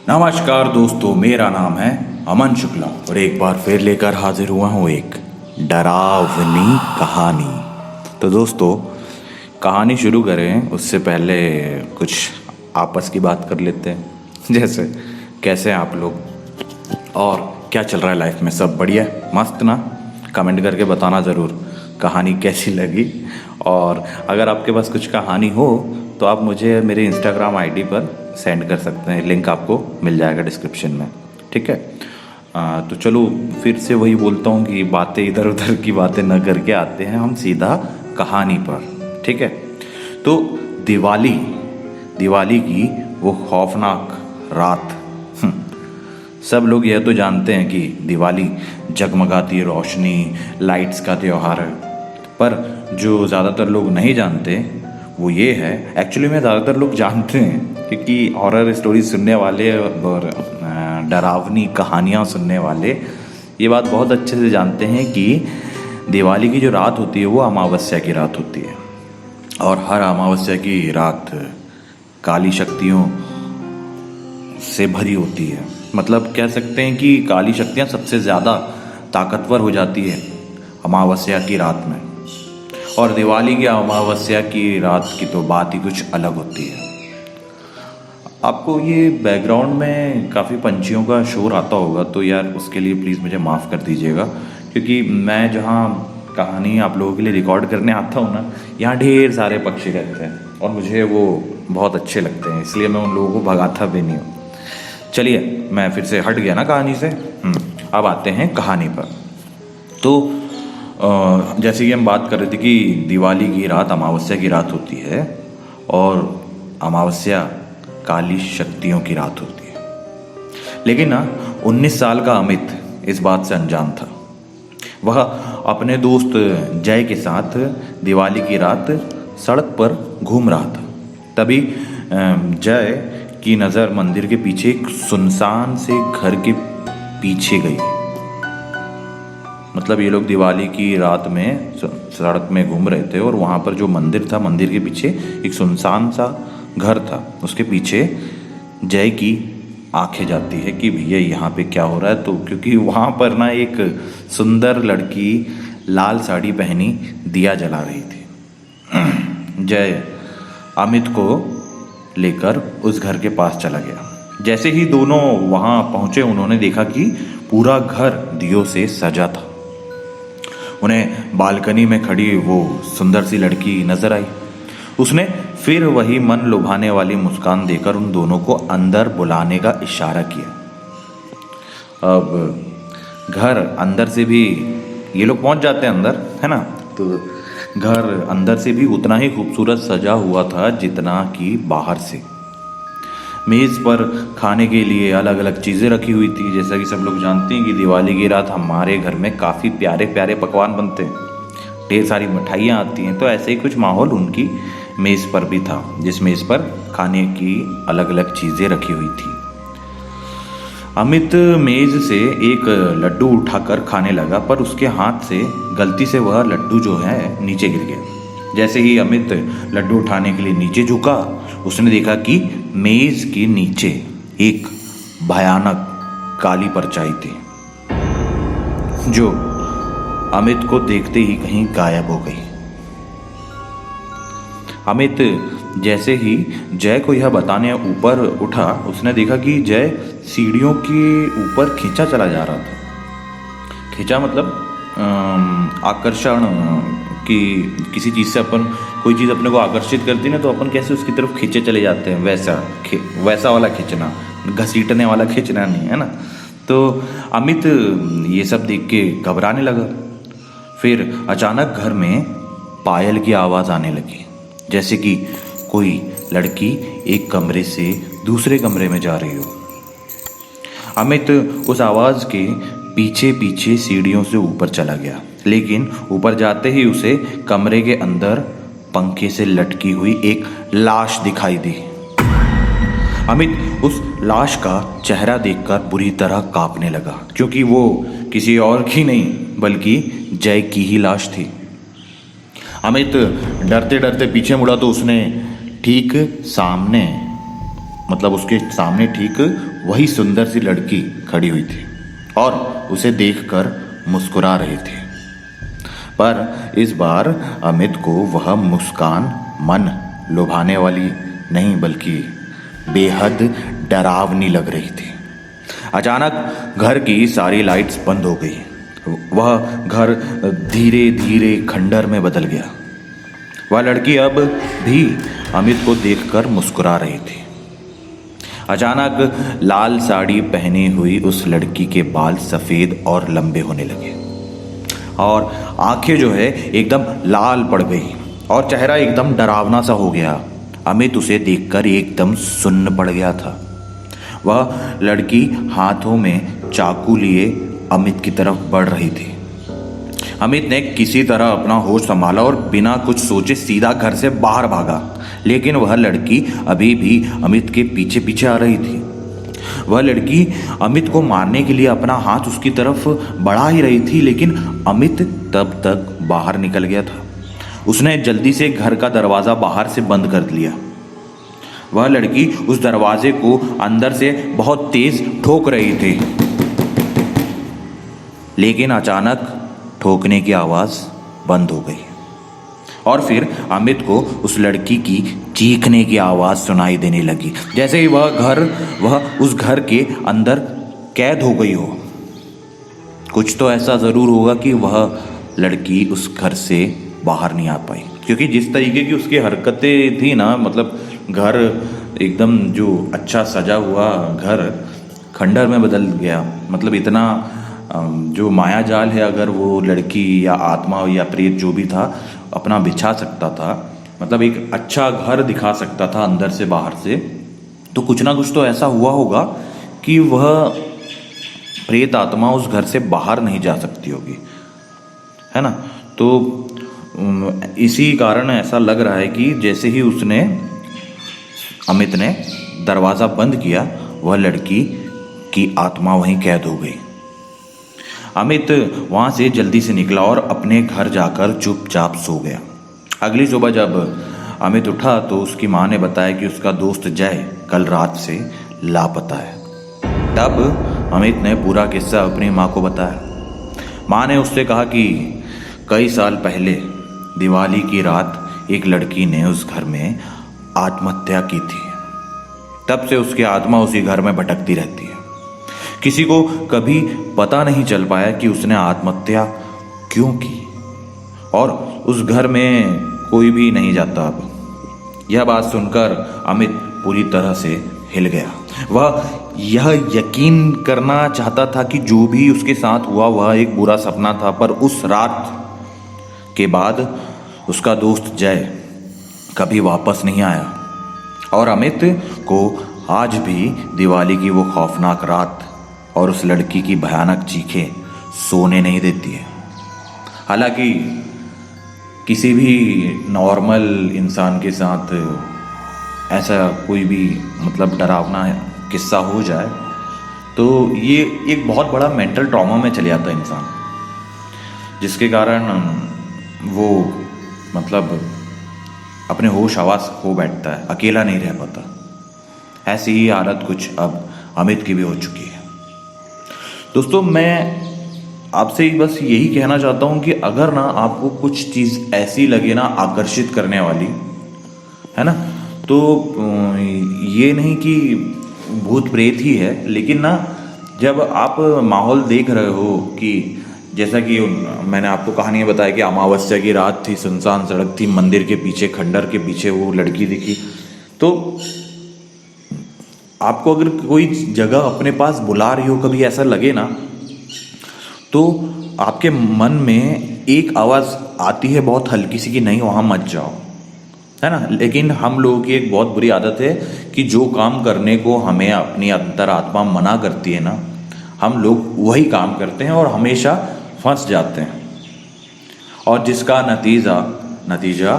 नमस्कार दोस्तों, मेरा नाम है अमन शुक्ला और एक बार फिर लेकर हाजिर हुआ हूँ एक डरावनी कहानी। तो दोस्तों, कहानी शुरू करें उससे पहले कुछ आपस की बात कर लेते हैं। जैसे कैसे हैं आप लोग और क्या चल रहा है लाइफ में? सब बढ़िया, मस्त ना? कमेंट करके बताना ज़रूर कहानी कैसी लगी। और अगर आपके पास कुछ कहानी हो तो आप मुझे मेरे इंस्टाग्राम आईडी पर सेंड कर सकते हैं, लिंक आपको मिल जाएगा डिस्क्रिप्शन में, ठीक है? तो चलो फिर से वही बोलता हूँ कि बातें इधर उधर की बातें न करके आते हैं हम सीधा कहानी पर, ठीक है? तो दिवाली दिवाली की वो खौफनाक रात। सब लोग यह तो जानते हैं कि दिवाली जगमगाती रोशनी, लाइट्स का त्यौहार है, पर जो ज़्यादातर लोग नहीं जानते वो ये है, एक्चुअली में ज़्यादातर लोग जानते हैं क्योंकि हॉरर स्टोरी सुनने वाले और डरावनी कहानियाँ सुनने वाले ये बात बहुत अच्छे से जानते हैं कि दिवाली की जो रात होती है वो अमावस्या की रात होती है। और हर अमावस्या की रात काली शक्तियों से भरी होती है। मतलब कह सकते हैं कि काली शक्तियाँ सबसे ज़्यादा ताकतवर हो जाती है अमावस्या की रात में। और दिवाली की अमावस्या की रात की तो बात ही कुछ अलग होती है। आपको ये बैकग्राउंड में काफ़ी पंछियों का शोर आता होगा, तो यार उसके लिए प्लीज़ मुझे माफ़ कर दीजिएगा, क्योंकि मैं जहाँ कहानी आप लोगों के लिए रिकॉर्ड करने आता हूँ ना, यहाँ ढेर सारे पक्षी रहते हैं और मुझे वो बहुत अच्छे लगते हैं, इसलिए मैं उन लोगों को भगाता भी नहीं हूँ। चलिए, मैं फिर से हट गया ना कहानी से। अब आते हैं कहानी पर। तो जैसे कि हम बात कर रहे थे कि दिवाली की रात अमावस्या की रात होती है और अमावस्या काली शक्तियों की रात होती है। लेकिन ना 19 साल का अमित इस बात से अनजान था। वह अपने दोस्त जय के साथ दिवाली की रात सड़क पर घूम रहा था। तभी जय की नज़र मंदिर के पीछे एक सुनसान से घर के पीछे गई। मतलब ये लोग दिवाली की रात में सड़क में घूम रहे थे और वहाँ पर जो मंदिर था, मंदिर के पीछे एक सुनसान सा घर था। उसके पीछे जय की आंखें जाती है कि भैया यहाँ पे क्या हो रहा है। तो क्योंकि वहाँ पर ना एक सुंदर लड़की लाल साड़ी पहनी दिया जला रही थी। जय अमित को लेकर उस घर के पास चला गया। जैसे ही दोनों वहाँ पहुँचे, उन्होंने देखा कि पूरा घर दियों से सजा था। उन्हें बालकनी में खड़ी वो सुंदर सी लड़की नजर आई। उसने फिर वही मन लुभाने वाली मुस्कान देकर उन दोनों को अंदर बुलाने का इशारा किया। अब घर अंदर से भी ये लोग पहुंच जाते हैं अंदर, है ना? तो घर अंदर से भी उतना ही खूबसूरत सजा हुआ था जितना कि बाहर से। मेज़ पर खाने के लिए अलग अलग चीज़ें रखी हुई थी। जैसा कि सब लोग जानते हैं कि दिवाली की रात हमारे घर में काफ़ी प्यारे प्यारे पकवान बनते हैं, ढेर सारी मिठाइयाँ आती हैं। तो ऐसे ही कुछ माहौल उनकी मेज़ पर भी था, जिस मेज़ पर खाने की अलग अलग चीज़ें रखी हुई थी। अमित मेज़ से एक लड्डू उठाकर खाने लगा, पर उसके हाथ से गलती से वह लड्डू जो है नीचे गिर गया। जैसे ही अमित लड्डू उठाने के लिए नीचे झुका, उसने देखा कि मेज के नीचे एक भयानक काली परछाई थी, जो अमित को देखते ही कहीं गायब हो गई। अमित जैसे ही जय को यह बताने ऊपर उठा, उसने देखा कि जय सीढ़ियों के ऊपर खींचा चला जा रहा था। खींचा मतलब आकर्षण कि किसी चीज़ से अपन कोई चीज़ अपने को आकर्षित करती ना, तो अपन कैसे उसकी तरफ खींचे चले जाते हैं, वैसा वाला खींचना, घसीटने वाला खींचना नहीं, है ना? तो अमित ये सब देख के घबराने लगा। फिर अचानक घर में पायल की आवाज़ आने लगी, जैसे कि कोई लड़की एक कमरे से दूसरे कमरे में जा रही हो। अमित उस आवाज़ के पीछे पीछे सीढ़ियों से ऊपर चला गया, लेकिन ऊपर जाते ही उसे कमरे के अंदर पंखे से लटकी हुई एक लाश दिखाई दी। अमित उस लाश का चेहरा देखकर बुरी तरह कांपने लगा, क्योंकि वो किसी और की नहीं बल्कि जय की ही लाश थी। अमित डरते डरते पीछे मुड़ा तो उसने ठीक सामने मतलब उसके सामने ठीक वही सुंदर सी लड़की खड़ी हुई थी और उसे देखकर मुस्कुरा रही थी। पर इस बार अमित को वह मुस्कान मन लुभाने वाली नहीं बल्कि बेहद डरावनी लग रही थी। अचानक घर की सारी लाइट्स बंद हो गई। वह घर धीरे धीरे खंडर में बदल गया। वह लड़की अब भी अमित को देखकर मुस्कुरा रही थी। अचानक लाल साड़ी पहनी हुई उस लड़की के बाल सफेद और लंबे होने लगे और आंखें जो है एकदम लाल पड़ गई और चेहरा एकदम डरावना सा हो गया। अमित उसे देखकर एकदम सुन्न पड़ गया था। वह लड़की हाथों में चाकू लिए अमित की तरफ बढ़ रही थी। अमित ने किसी तरह अपना होश संभाला और बिना कुछ सोचे सीधा घर से बाहर भागा, लेकिन वह लड़की अभी भी अमित के पीछे पीछे आ रही थी। वह लड़की अमित को मारने के लिए अपना हाथ उसकी तरफ बढ़ा ही रही थी, लेकिन अमित तब तक बाहर निकल गया था। उसने जल्दी से घर का दरवाज़ा बाहर से बंद कर लिया। वह लड़की उस दरवाजे को अंदर से बहुत तेज ठोक रही थी, लेकिन अचानक ठोकने की आवाज़ बंद हो गई और फिर अमित को उस लड़की की चीखने की आवाज़ सुनाई देने लगी, जैसे ही वह उस घर के अंदर कैद हो गई हो। कुछ तो ऐसा ज़रूर होगा कि वह लड़की उस घर से बाहर नहीं आ पाई, क्योंकि जिस तरीके की उसकी हरकतें थी ना, मतलब घर एकदम जो अच्छा सजा हुआ घर खंडर में बदल गया। मतलब इतना जो माया जाल है, अगर वो लड़की या आत्मा या प्रेत जो भी था अपना बिछा सकता था, मतलब एक अच्छा घर दिखा सकता था अंदर से बाहर से, तो कुछ ना कुछ तो ऐसा हुआ होगा कि वह प्रेत आत्मा उस घर से बाहर नहीं जा सकती होगी, है ना। तो इसी कारण ऐसा लग रहा है कि जैसे ही अमित ने दरवाज़ा बंद किया, वह लड़की की आत्मा वहीं कैद हो गई। अमित वहाँ से जल्दी से निकला और अपने घर जाकर चुपचाप सो गया। अगली सुबह जब अमित उठा तो उसकी माँ ने बताया कि उसका दोस्त जय कल रात से लापता है। तब अमित ने पूरा किस्सा अपनी माँ को बताया। माँ ने उससे कहा कि कई साल पहले दिवाली की रात एक लड़की ने उस घर में आत्महत्या की थी। तब से उसकी आत्मा उसी घर में भटकती रहती है। किसी को कभी पता नहीं चल पाया कि उसने आत्महत्या क्यों की और उस घर में कोई भी नहीं जाता अब। यह बात सुनकर अमित पूरी तरह से हिल गया। वह यह यकीन करना चाहता था कि जो भी उसके साथ हुआ वह एक बुरा सपना था, पर उस रात के बाद उसका दोस्त जय कभी वापस नहीं आया और अमित को आज भी दिवाली की वो खौफनाक रात और उस लड़की की भयानक चीखें सोने नहीं देती है। हालांकि किसी भी नॉर्मल इंसान के साथ ऐसा कोई भी मतलब डरावना किस्सा हो जाए तो ये एक बहुत बड़ा मेंटल ट्रॉमा में चले जाता है इंसान, जिसके कारण वो मतलब अपने होश हवास खो बैठता है, अकेला नहीं रह पाता। ऐसी ही हालत कुछ अब अमित की भी हो चुकी है। दोस्तों, मैं आपसे बस यही कहना चाहता हूँ कि अगर ना आपको कुछ चीज़ ऐसी लगे ना आकर्षित करने वाली, है ना, तो ये नहीं कि भूत प्रेत ही है, लेकिन ना जब आप माहौल देख रहे हो कि जैसा कि मैंने आपको कहानी बताया कि अमावस्या की रात थी, सुनसान सड़क थी, मंदिर के पीछे खंडर के पीछे वो लड़की दिखी, तो आपको अगर कोई जगह अपने पास बुला रही हो, कभी ऐसा लगे ना, तो आपके मन में एक आवाज़ आती है बहुत हल्की सी कि नहीं वहाँ मत जाओ, है ना। लेकिन हम लोगों की एक बहुत बुरी आदत है कि जो काम करने को हमें अपनी अंतरात्मा मना करती है ना, हम लोग वही काम करते हैं और हमेशा फंस जाते हैं, और जिसका नतीजा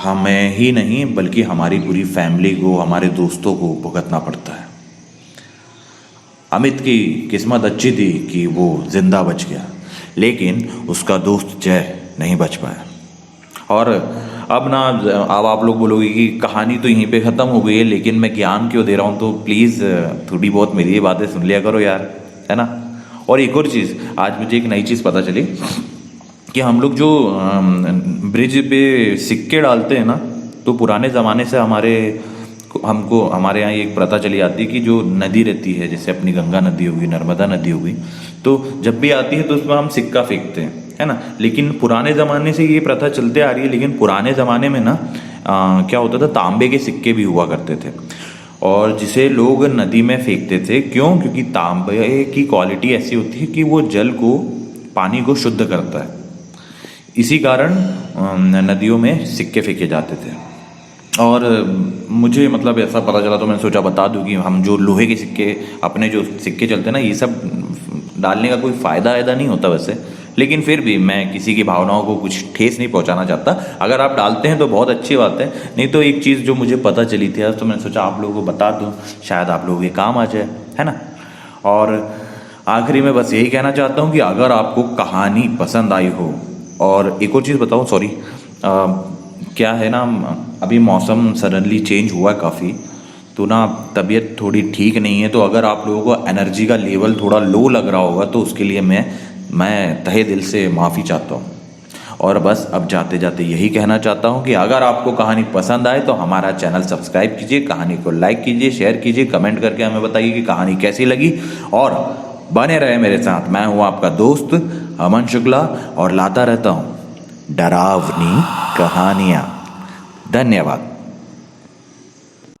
हमें ही नहीं बल्कि हमारी पूरी फैमिली को, हमारे दोस्तों को भुगतना पड़ता है। अमित की किस्मत अच्छी थी कि वो जिंदा बच गया, लेकिन उसका दोस्त जय नहीं बच पाया। और अब ना, अब आप लोग बोलोगे कि कहानी तो यहीं पे ख़त्म हो गई है, लेकिन मैं ज्ञान क्यों दे रहा हूँ, तो प्लीज़ थोड़ी बहुत मेरी ये बातें सुन लिया करो यार, है ना। और एक और चीज़, आज मुझे एक नई चीज़ पता चली कि हम लोग जो ब्रिज पे सिक्के डालते हैं ना, तो पुराने ज़माने से हमारे यहाँ एक प्रथा चली आती है कि जो नदी रहती है, जैसे अपनी गंगा नदी होगी, नर्मदा नदी होगी, तो जब भी आती है तो उसमें हम सिक्का फेंकते हैं, है ना। लेकिन पुराने ज़माने से ये प्रथा चलते आ रही है, लेकिन पुराने ज़माने में ना क्या होता था, तांबे के सिक्के भी हुआ करते थे, और जिसे लोग नदी में फेंकते थे। क्यों? क्योंकि तांबे की क्वालिटी ऐसी होती है कि वो जल को, पानी को शुद्ध करता है। इसी कारण नदियों में सिक्के फेंके जाते थे। और मुझे मतलब ऐसा पता चला तो मैंने सोचा बता दूं कि हम जो लोहे के सिक्के, अपने जो सिक्के चलते हैं ना, ये सब डालने का कोई फ़ायदा नहीं होता वैसे, लेकिन फिर भी मैं किसी की भावनाओं को कुछ ठेस नहीं पहुंचाना चाहता। अगर आप डालते हैं तो बहुत अच्छी बात है, नहीं तो एक चीज़ जो मुझे पता चली थी आज, तो मैंने सोचा आप लोगों को बता दूँ, शायद आप लोगों के काम आ जाए, है ना। और आखिरी में बस यही कहना चाहता हूँ कि अगर आपको कहानी पसंद आई हो, और एक और चीज़ बताऊँ, सॉरी, क्या है ना, अभी मौसम सडनली चेंज हुआ है काफ़ी, तो ना तबीयत थोड़ी ठीक नहीं है, तो अगर आप लोगों को एनर्जी का लेवल थोड़ा लो लग रहा होगा, तो उसके लिए मैं तहे दिल से माफ़ी चाहता हूँ। और बस अब जाते जाते यही कहना चाहता हूँ कि अगर आपको कहानी पसंद आए तो हमारा चैनल सब्सक्राइब कीजिए, कहानी को लाइक कीजिए, शेयर कीजिए, कमेंट करके हमें बताइए कि कहानी कैसी लगी, और बने रहे मेरे साथ। मैं हूँ आपका दोस्त अमन शुक्ला, और लाता रहता हूँ डरावनी कहानियाँ। धन्यवाद।